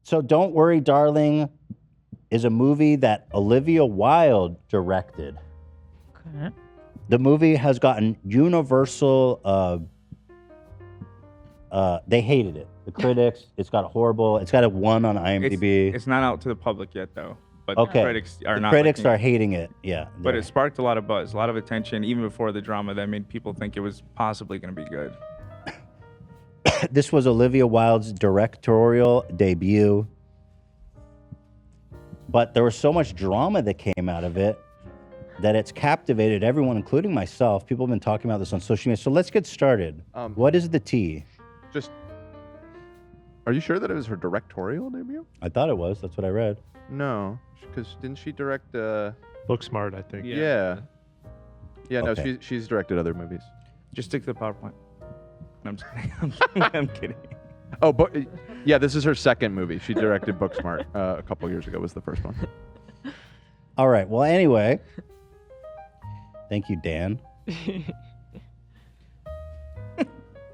So Don't Worry, Darling is a movie that Olivia Wilde directed. Okay. The movie has gotten universal. They hated it. The critics. It's got horrible. It's got a 1 on IMDb. It's not out to the public yet, though. But Okay. the critics are not. Critics are hating it. Yeah. But it sparked a lot of buzz, a lot of attention, even before the drama that made people think it was possibly going to be good. This was Olivia Wilde's directorial debut. But there was so much drama that came out of it that it's captivated everyone, including myself. People have been talking about this on social media. So let's get started. What is the tea? Are you sure that it was her directorial debut? I thought it was. That's what I read. No, because didn't she direct? Booksmart, I think. Yeah. No, Okay. she's directed other movies. Just stick to the PowerPoint. No, I'm just kidding. I'm kidding. Oh, but yeah, this is her second movie. She directed Booksmart a couple years ago. Was the first one. All right. Well, anyway. Thank you, Dan.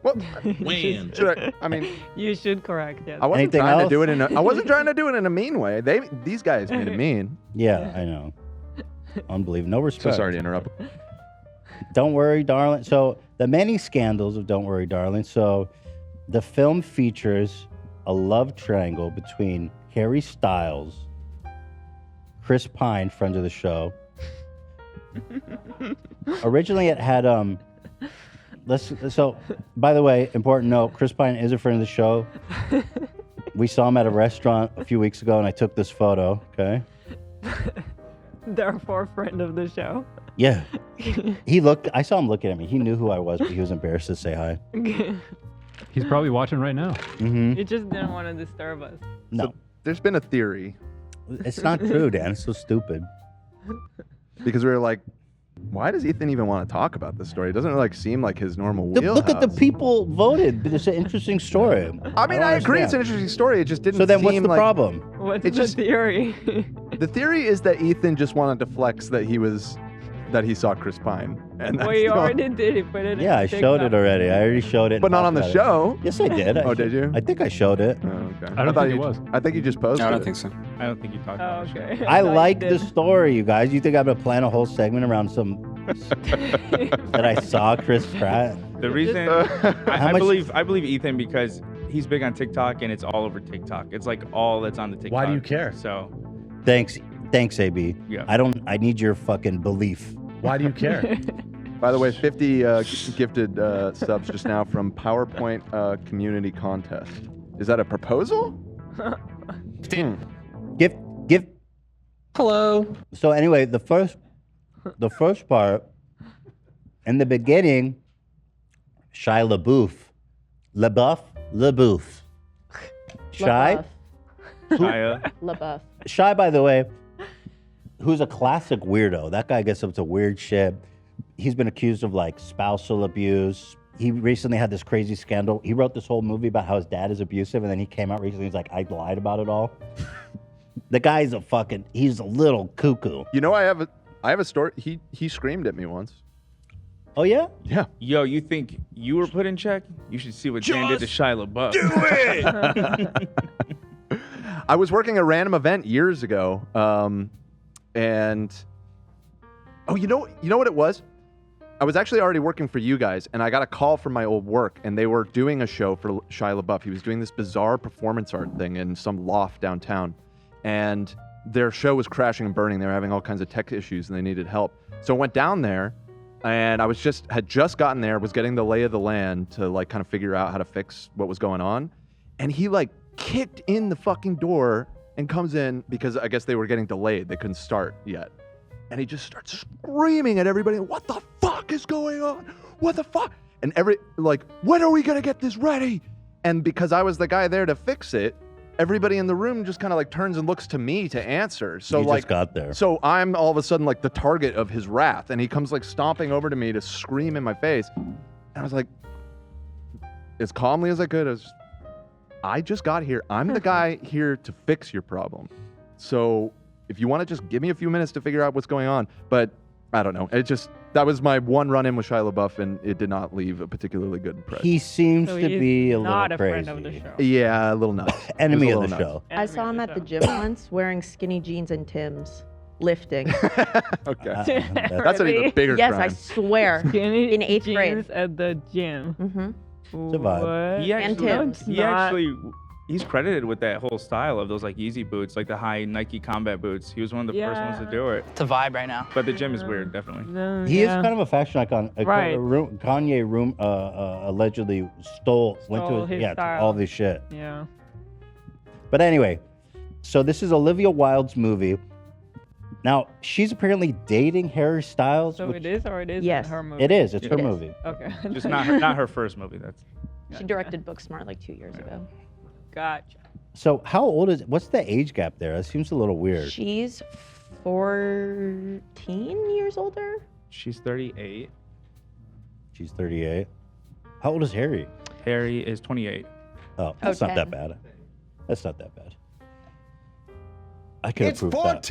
Well, When? I mean, You should correct it. I wasn't Anything trying else? to do it in. I wasn't trying to do it in a mean way. These guys made it mean. Yeah, I know. Unbelievable. No respect. So sorry to interrupt. Don't Worry, Darling. So the many scandals of Don't Worry, Darling. So the film features a love triangle between Harry Styles, Chris Pine, friend of the show. Originally, it had So, by the way, important note: Chris Pine is a friend of the show. We saw him at a restaurant a few weeks ago, and I took this photo. Okay. Therefore, friend of the show. Yeah. I saw him looking at me. He knew who I was, but he was embarrassed to say hi. He's probably watching right now. Mm-hmm. You just didn't want to disturb us. No. So there's been a theory. It's not true, Dan. It's so stupid. Because we were like, why does Ethan even want to talk about this story? It doesn't like seem like his normal Look at the wheelhouse. people voted. It's an interesting story. I mean, I agree. It's understand. an interesting story. It just didn't. So then, what's seem the like... problem? What's It the just- theory? The theory is that Ethan just wanted to flex that he saw Chris Pine, and that's Well, you not- already did. You put it in Yeah, I showed TikTok. it already. I already showed it. But and not on the talked about show. it. Yes, I did. Oh, did you? I think I showed it. Oh, okay. I don't thought think it you- was. I think you just posted. No, I don't it. think so. I don't think you talked Oh, about it. okay. I thought you like the did. story, you guys. You think I'm gonna plan a whole segment around some that I saw Chris Pratt? The reason How I much- believe Ethan because he's big on TikTok and it's all over TikTok. It's like all that's on the TikTok. Why do you care? So Thanks, AB. Yeah. I need your fucking belief. Why do you care? By the way, 50 gifted subs just now from PowerPoint community contest. Is that a proposal? Give. Hello. So anyway, the first part, in the beginning, Shia LaBeouf. Shia? LaBeouf. Shia, by the way, who's a classic weirdo. That guy gets up to weird shit. He's been accused of like spousal abuse. He recently had this crazy scandal. He wrote this whole movie about how his dad is abusive, and then he came out recently. He's like, I lied about it all. The guy's he's a little cuckoo. You know, I have a story. He screamed at me once. Oh yeah? Yeah. Yo, you think you were put in check? You should see what Dan did to Shia LaBeouf. I was working a random event years ago, and you know what it was? I was actually already working for you guys, and I got a call from my old work, and they were doing a show for Shia LaBeouf. He was doing this bizarre performance art thing in some loft downtown, and their show was crashing and burning. They were having all kinds of tech issues, and they needed help. So I went down there, and I had just gotten there, was getting the lay of the land to like kind of figure out how to fix what was going on, and he like kicked in the fucking door and comes in because I guess they were getting delayed. They couldn't start yet. And he just starts screaming at everybody, what the fuck is going on? What the fuck? And when are we gonna get this ready? And because I was the guy there to fix it, everybody in the room just kind of like turns and looks to me to answer. So You like just got there. So I'm all of a sudden like the target of his wrath, and he comes like stomping over to me to scream in my face. And I was like, as calmly as I could, I just got here. I'm the guy here to fix your problem. So if you want to just give me a few minutes to figure out what's going on. But I don't know. That was my one run-in with Shia LaBeouf, and it did not leave a particularly good impression. He seems So to he's be a not little a crazy. friend of the show. Yeah, a little nuts. Enemy He of was the a little show. I saw him at the gym once wearing skinny jeans and Timbs, lifting. Okay. That's That's an even bigger Yes, crime. I swear. Skinny In 8th grade. jeans at the gym. Mm-hmm. a vibe. What? He And actually, Tim's. he actually, he's credited with that whole style of those like Yeezy boots, like the high Nike combat boots. He was one of the first ones to Yeah. do it. It's a vibe right now. But the gym is weird, definitely. No, He is yeah. kind of a fashion icon. Right. Kanye allegedly went Stole to his to style. all this shit. Yeah. But anyway, so this is Olivia Wilde's movie. Now she's apparently dating Harry Styles. So which it is or it is Yes. her movie? It is. It's her It is. movie. Okay. Just not her first movie. That's She directed Booksmart like 2 years ago. Gotcha. So how old is? What's the age gap there? That seems a little weird. She's 14 years older. she's 38. She's 38. How old is Harry? Harry is 28. Oh, that's not that 10. bad. That's not that bad. I could approve that.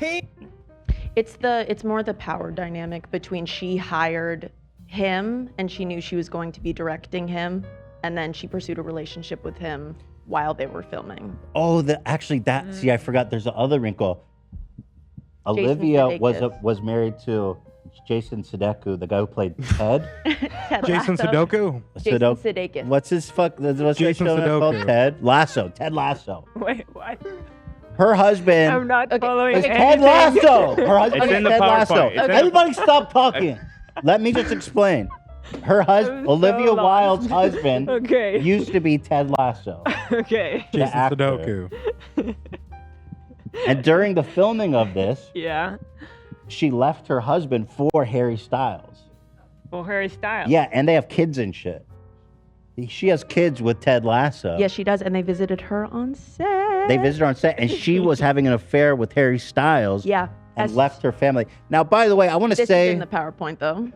It's more the power dynamic between she hired him and she knew she was going to be directing him, and then she pursued a relationship with him while they were filming. Oh, see, I forgot. There's the other wrinkle. Olivia Sudeikis. was married to Jason Sudeikis, the guy who played Ted. Ted Jason Lasso. Sudoku. Jason Sudeikis. What's his what's Jason that show called? Sudoku. Ted Lasso. Ted Lasso. Wait, what? Her husband. I'm not following It's anything. Ted Lasso. Her husband It's is in the Ted Lasso. PowerPoint. It's in the- Everybody stop talking. Let me just explain. Her husband, I'm so Olivia lost. Wilde's husband, Okay. used to be Ted Lasso. Okay. the Jason actor. Sudoku. And during the filming of this, Yeah. she left her husband for Harry Styles. Well, Harry Styles. Yeah, and they have kids and shit. She has kids with Ted Lasso. Yes, she does, and they visited her on set. They visited her on set, and she was having an affair with Harry Styles. Yeah. And left her family. Now, by the way, I want to This say is in the PowerPoint, though.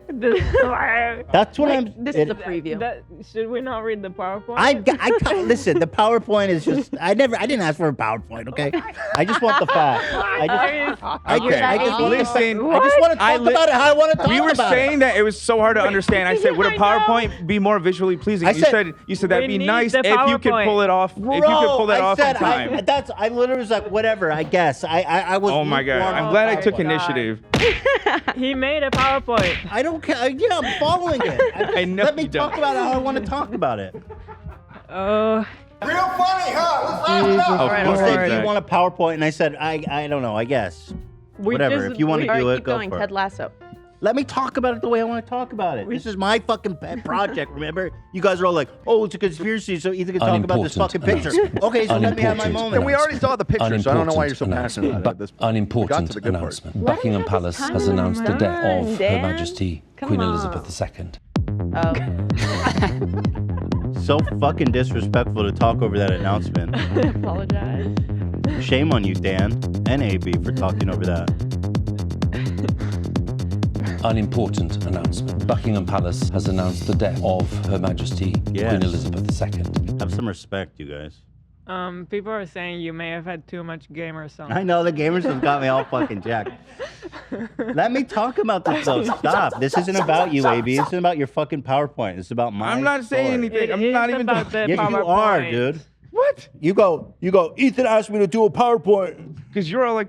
that's what Like, this is a it- preview. Should we not read the PowerPoint? Listen. The PowerPoint is just. I didn't ask for a PowerPoint. Okay. I just want the facts. I just want to talk about it how I want to talk about it. We were saying that it was so hard to understand. I said, would a I PowerPoint be more visually pleasing? I You said- said that'd We be need nice the if you could PowerPoint. pull it off. Bro, if you could pull that I off said in time. I literally was like, whatever. I guess. I was. Oh my god! lukewarm I'm on glad I PowerPoint. took God. initiative. He made a PowerPoint. I don't care. Yeah, I'm following it. I know Let me you don't. talk about it how I want to talk about it. Oh. Real funny, huh? Jesus Of He course. said, "Do Right. you want a PowerPoint?" And I said, "I don't know. I guess. Whatever. If you want to All do right, it, keep go going. for Ted it." Lasso. Let me talk about it the way I want to talk about it. This is my fucking pet project. Remember, you guys are all like, "Oh, it's a conspiracy," so Ethan can talk about this fucking picture. Okay, so let me have my moment. And we already saw the picture, so I don't know why you're so passionate about it at this point. We got to Unimportant the good part. announcement. Let him Buckingham have his Palace time. has announced the death Come of on, Her Dan. Majesty Come Queen on. Elizabeth II. Oh, So fucking disrespectful to talk over that announcement. apologize. Shame on you, Dan and AB, for talking over that. Unimportant announcement. Buckingham Palace has announced the death of Her Majesty Yes. Queen Elizabeth II. Have some respect, you guys. People are saying you may have had too much gamer songs. I know the gamers have got me all fucking jacked. Let me talk about this though. Stop. This isn't about you, AB. This isn't about your fucking PowerPoint. It's about my I'm not saying story. anything. It I'm is not even. about the Yes, you PowerPoint. are, dude. What? You go. Ethan asked me to do a PowerPoint. Because you're all like,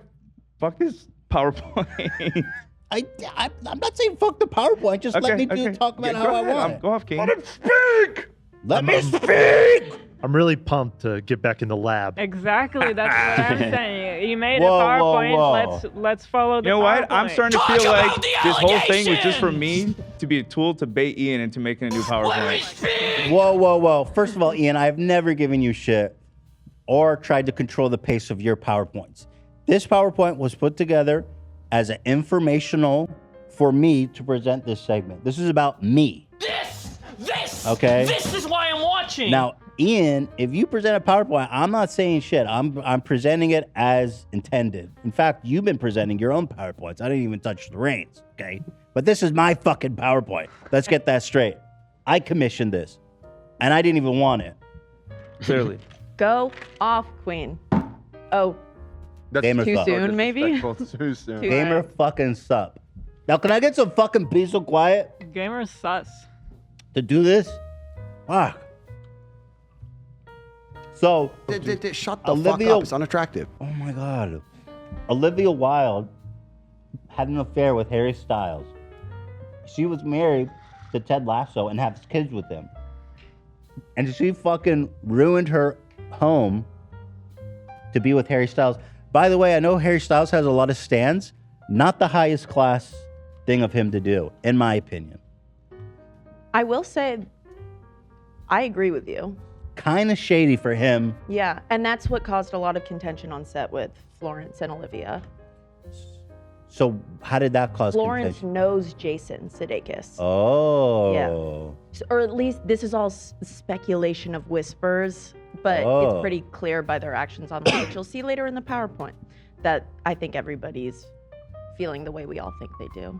fuck this PowerPoint. I'm not saying fuck the PowerPoint. Just let me talk about Yeah, how go I ahead. want. Go off, King. Let me speak. I'm really pumped to get back in the lab. Exactly, that's what I'm saying. You made Whoa, a whoa, PowerPoint. whoa. Let's follow the You know what? I'm PowerPoint. starting to feel like this whole thing was just for me to be a tool to bait Ian into making a new PowerPoint. Whoa. First of all, Ian, I've never given you shit or tried to control the pace of your PowerPoints. This PowerPoint was put together as an informational for me to present this segment. This is about me. Okay? This is why I'm watching. Now, Ian, if you present a PowerPoint, I'm not saying shit. I'm presenting it as intended. In fact, you've been presenting your own PowerPoints. I didn't even touch the reins, okay? But this is my fucking PowerPoint. Let's get that straight. I commissioned this, and I didn't even want it. Clearly. Go off, Queen. Oh, That's Gamer too fuck. soon, maybe? Too soon. Too- Gamer fucking sup. Now, can I get some fucking peace and quiet Gamer sus. to do this? Fuck. So, Shut the Olivia- fuck up. It's unattractive. oh my God. Olivia Wilde had an affair with Harry Styles. She was married to Ted Lasso and has kids with him. And she fucking ruined her home to be with Harry Styles. By the way, I know Harry Styles has a lot of stands. Not the highest class thing of him to do, in my opinion. I will say, I agree with you. Kind of shady for him. Yeah, and that's what caused a lot of contention on set with Florence and Olivia. So how did that cause Florence contention? knows Jason Sudeikis. Oh. Yeah. Or at least this is all speculation of whispers, but Oh. it's pretty clear by their actions online, which you'll see later in the PowerPoint, that I think everybody's feeling the way we all think they do.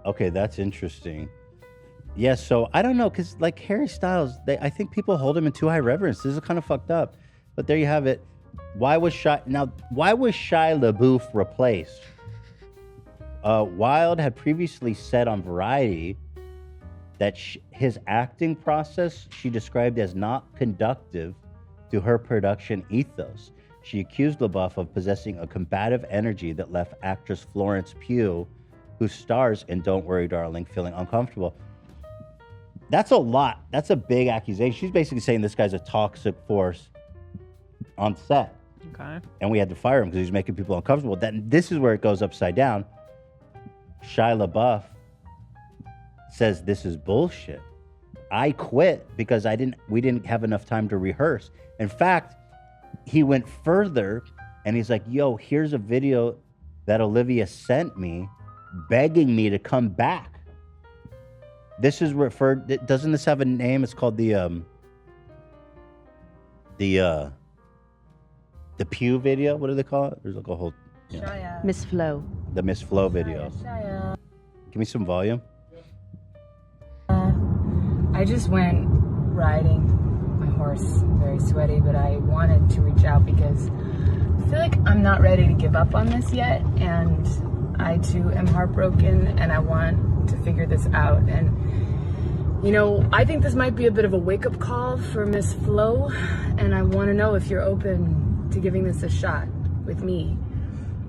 Okay, that's interesting. Yeah, so I don't know, because like Harry Styles, I think people hold him in too high reverence. This is kind of fucked up. But there you have it. Why was Shia LaBeouf replaced? Wilde had previously said on Variety that his acting process she described as not conducive to her production ethos. She accused LaBeouf of possessing a combative energy that left actress Florence Pugh, who stars in Don't Worry Darling, feeling uncomfortable. That's a lot. That's a big accusation. She's basically saying this guy's a toxic force on set. Okay. And we had to fire him because he's making people uncomfortable. This is where it goes upside down. Shia LaBeouf says this is bullshit. I quit because we didn't have enough time to rehearse. In fact, he went further and he's like, yo, here's a video that Olivia sent me begging me to come back. This is referred, doesn't this have a name? It's called the Pew video. What do they call it? There's like a whole, Miss Flo. the Miss Flo video. Give me some volume. I just went riding my horse, very sweaty, but I wanted to reach out because I feel like I'm not ready to give up on this yet, and I too am heartbroken, and I want to figure this out. And you know, I think this might be a bit of a wake-up call for Miss Flo, and I want to know if you're open to giving this a shot with me,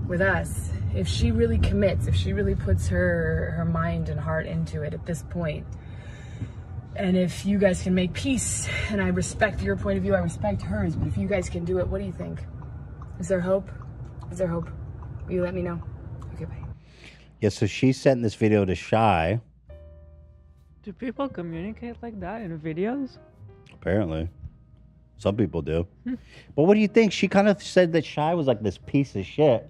with us. If she really commits, if she really puts her mind and heart into it at this point, and if you guys can make peace, and I respect your point of view, I respect hers, but if you guys can do it, what do you think? Is there hope? Is there hope? Will you let me know? Okay, bye. Yeah, so she sent this video to Shy, Do people communicate like that in videos? apparently. Some people do. But what do you think? She kind of said that Shy was like this piece of shit.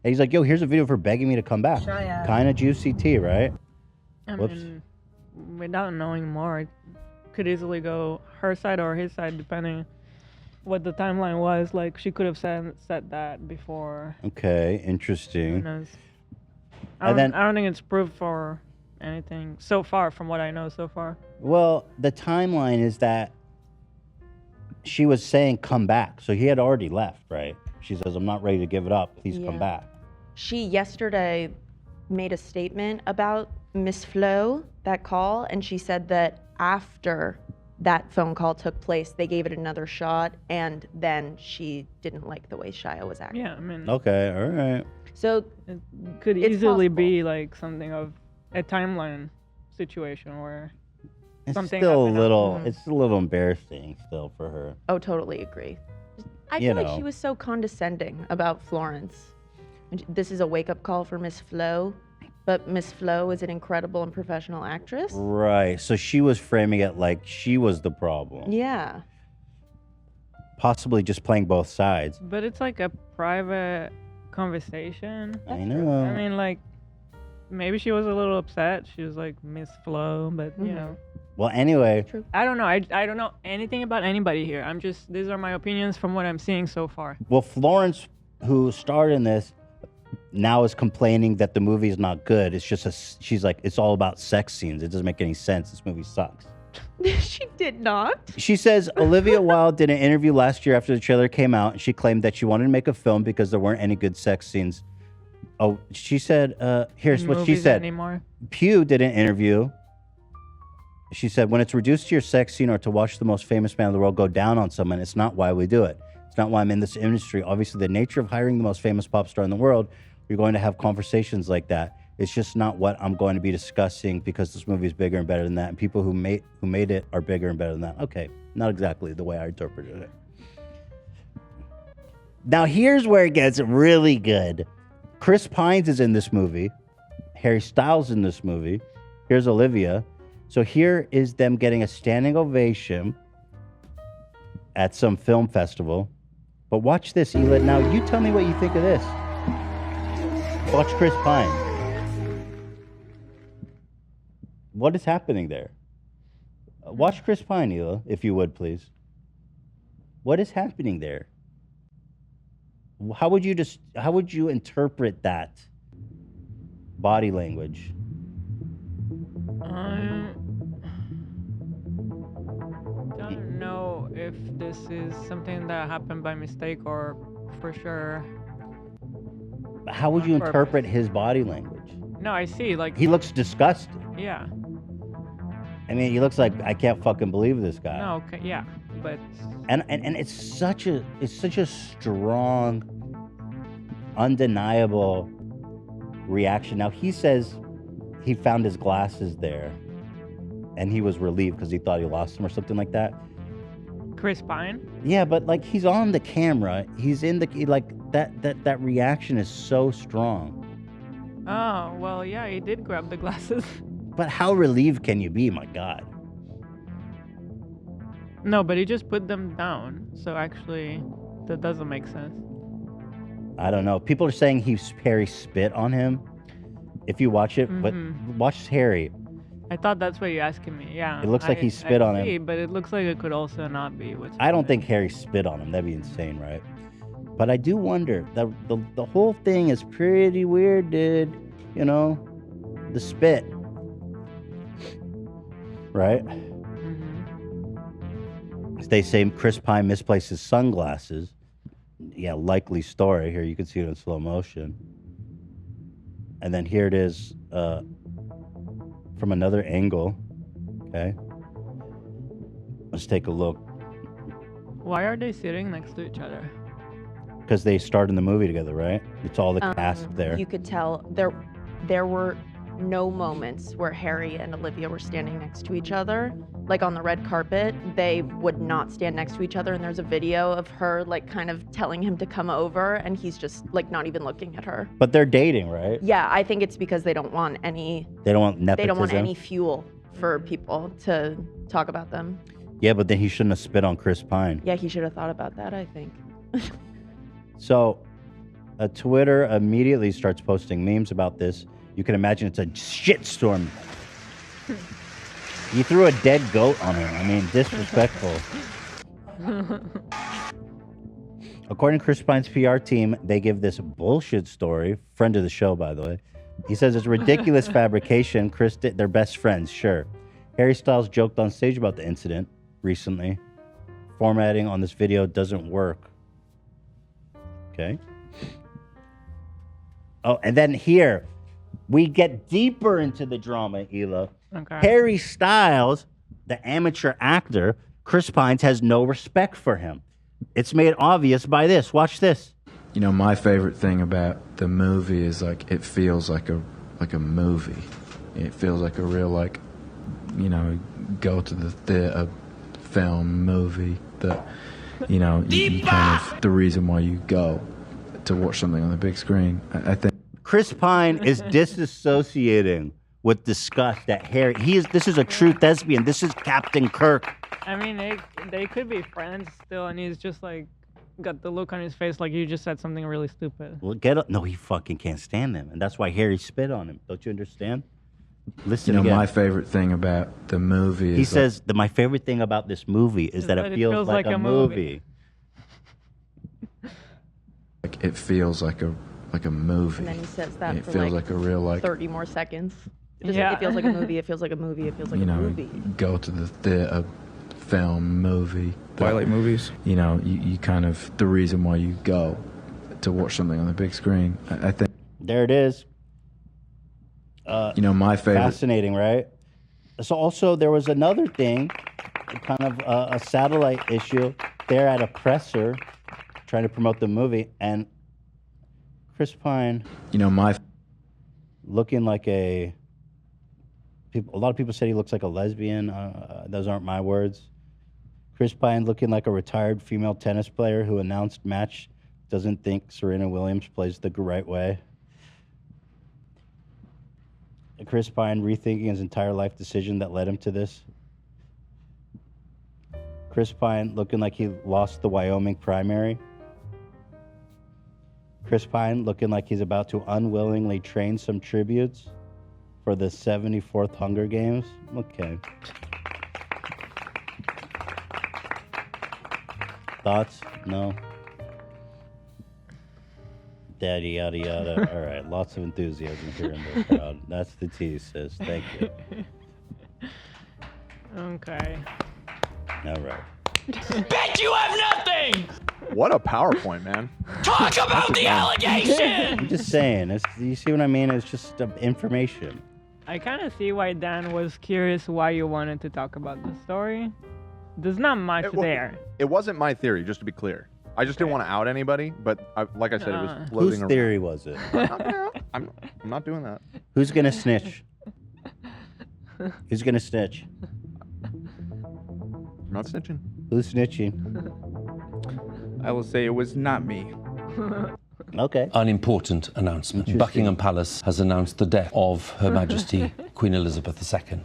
And he's like, yo, here's a video for begging me to come back. Shia. Kind of juicy tea, right? I Whoops. mean, without knowing more, it could easily go her side or his side, depending what the timeline was. Like, she could have said that before. Okay, Who interesting. knows? And then- I don't think it's proof for anything so far, from what I know so far. Well, the timeline is that she was saying come back. So he had already left, right? She says, I'm not ready to give it up. Please come Yeah. back. She yesterday made a statement about Miss Flo, that call, and she said that after that phone call took place, they gave it another shot, and then she didn't like the way Shia was acting. Yeah, I mean, Okay, all right. So it could It's easily possible. be like something of a timeline situation where It's something still a happened. little, Mhm. it's a little embarrassing still for her. Oh, totally agree. I You feel like know. she was so condescending about Florence. This is a wake-up call for Miss Flo, but Miss Flo is an incredible and professional actress. Right. So she was framing it like she was the problem. Yeah. Possibly just playing both sides. But it's like a private conversation. I know. I mean, like, maybe she was a little upset. She was like Miss Flo, but you Mhm. know, Well, anyway, I don't know. I don't know anything about anybody here. I'm just, these are my opinions from what I'm seeing so far. well, Florence, who starred in this, now is complaining that the movie is not good. It's just she's like, it's all about sex scenes. It doesn't make any sense. This movie sucks. She did not. She says Olivia Wilde did an interview last year after the trailer came out, and she claimed that she wanted to make a film because there weren't any good sex scenes Oh, she said, here's in what she movies said. anymore. Pew did an interview. She said, when it's reduced to your sex scene or to watch the most famous man in the world go down on someone, it's not why we do it. It's not why I'm in this industry. Obviously, the nature of hiring the most famous pop star in the world, you're going to have conversations like that. It's just not what I'm going to be discussing because this movie is bigger and better than that. And people who made it are bigger and better than that. Okay, not exactly the way I interpreted it. Now, here's where it gets really good. Chris Pines is in this movie. Harry Styles in this movie. Here's Olivia. So here is them getting a standing ovation at some film festival. But watch this, Ela. Now, you tell me what you think of this. Watch Chris Pine. What is happening there? Watch Chris Pine, Ela, if you would, please. What is happening there? How would you interpret that body language? I don't know if this is something that happened by mistake or for sure. How would you interpret his body language? No, I see. Like He looks disgusted. yeah. I mean, he looks like I can't fucking believe this guy. No, okay, yeah, but And it's such a strong, undeniable reaction. Now he says he found his glasses there, and he was relieved because he thought he lost them or something like that. Chris Pine. Yeah, but like he's on the camera, he's in the like that reaction is so strong. Oh well, yeah, he did grab the glasses. But how relieved can you be? My God. No, but he just put them down. So actually, that doesn't make sense. I don't know. People are saying Harry spit on him. If you watch it, but watch Harry. I thought that's what you're asking me. Yeah. It looks like he spit on him. But it looks like it could also not be. I don't think Harry spit on him. That'd be insane, right? But I do wonder. The whole thing is pretty weird, dude. You know, the spit. Right? They say Chris Pine misplaced his sunglasses. Yeah, likely story. Here you can see it in slow motion. And then here it is from another angle. Okay. Let's take a look. Why are they sitting next to each other? Because they starred in the movie together, right? It's all the cast there. You could tell there were no moments where Harry and Olivia were standing next to each other. Like on the red carpet, they would not stand next to each other. And there's a video of her like kind of telling him to come over and he's just like not even looking at her. But they're dating, right? Yeah, I think it's because they don't want any nepotism. They don't want any fuel for people to talk about them. Yeah, but then he shouldn't have spit on Chris Pine. Yeah, he should have thought about that, I think. So, Twitter immediately starts posting memes about this. You can imagine it's a shitstorm. You threw a dead goat on him. I mean, disrespectful. According to Chris Pine's PR team, they give this bullshit story. Friend of the show, by the way. He says it's ridiculous fabrication. They're best friends, sure. Harry Styles joked on stage about the incident recently. Formatting on this video doesn't work. Okay. Oh, and then here, we get deeper into the drama, Ela. Okay. Harry Styles, the amateur actor, Chris Pines has no respect for him. It's made obvious by this. Watch this. You know, my favorite thing about the movie is like it feels like a movie. It feels like a real like, you know, go to the theater film movie that, you know, you kind of the reason why you go to watch something on the big screen. I think Chris Pine is disassociating with disgust at Harry. This is a true thespian. This is Captain Kirk. I mean, they could be friends still, and he's just like got the look on his face like you just said something really stupid. Well, no, he fucking can't stand them, and that's why Harry spit on him. Don't you understand? Listen, you know, again. my favorite thing about the movie is He says that my favorite thing about this movie is that it feels like a movie. Like it feels like a movie. And then he says that it for feels like a real like 30 more seconds. It Yeah. feels like a movie. It feels like a movie. It feels like you a know, movie. go to the theater film movie. Twilight movies. You know, you kind of the reason why you go to watch something on the big screen. I think. There it is. My favorite. Fascinating, right? So also there was another thing, kind of a satellite issue. They're at a presser trying to promote the movie, and Chris Pine, looking like a lot of people said he looks like a lesbian. Those aren't my words. Chris Pine looking like a retired female tennis player who announced match doesn't think Serena Williams plays the right way. Chris Pine rethinking his entire life decision that led him to this. Chris Pine looking like he lost the Wyoming primary. Chris Pine looking like he's about to unwillingly train some tributes for the 74th Hunger Games. Okay. Thoughts? No? Daddy, yada, yada. All right, lots of enthusiasm here in the crowd. That's the tease, sis. Thank you. Okay. All right. Bet you have nothing! What a PowerPoint, man. Talk about the allegation! I'm just saying. You see what I mean? It's just information. I kind of see why Dan was curious why you wanted to talk about the story. There's not much there. It wasn't my theory, just to be clear. I just didn't want to out anybody, but like I said, it was floating Whose around. theory was it? I'm not doing that. Who's gonna snitch? Who's gonna snitch? I'm not snitching. Who's snitching? I will say it was not me. Okay. An important announcement. Buckingham Palace has announced the death of Her Majesty Queen Elizabeth II.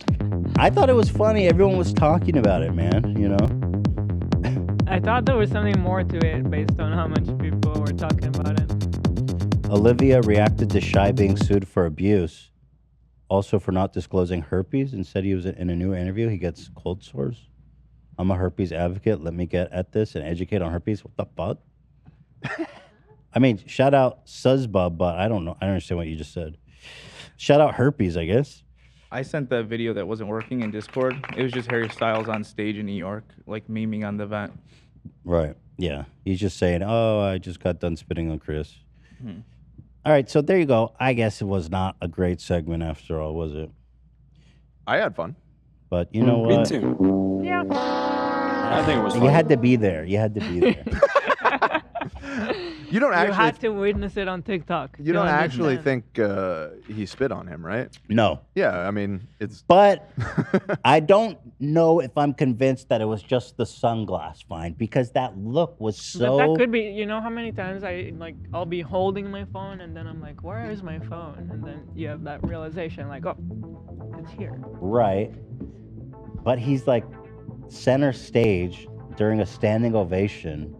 I thought it was funny. Everyone was talking about it, man. You know. I thought there was something more to it based on how much people were talking about it. Olivia reacted to Shia being sued for abuse, also for not disclosing herpes. And said he was in a new interview. He gets cold sores. I'm a herpes advocate. Let me get at this and educate on herpes. What the fuck? I mean, shout out Suzzbub, but I don't know. I don't understand what you just said. Shout out herpes, I guess. I sent the video that wasn't working in Discord. It was just Harry Styles on stage in New York, like memeing on the event. Right. Yeah. He's just saying, oh, I just got done spitting on Chris. Hmm. All right. So there you go. I guess it was not a great segment after all, was it? I had fun. But you know what? Me too. Yeah. I think it was fun. You had to be there. You had to be there. You don't You actually. had to witness it on TikTok. You to don't actually understand. think he spit on him, right? No. Yeah, I mean, it's. But I don't know if I'm convinced that it was just the sunglass find, because that look was so. That could be. You know how many times I'll be holding my phone and then I'm like, where is my phone? And then you have that realization, like, oh, it's here. Right. But he's like center stage during a standing ovation.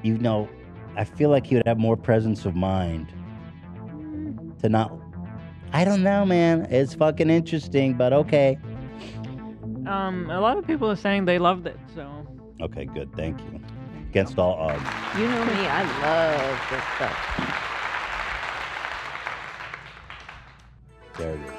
You know, I feel like he would have more presence of mind to not. I don't know, man. It's fucking interesting, but okay. A lot of people are saying they loved it, so. Okay, good. Thank you. Against all odds. You know me, I love this stuff. There it is.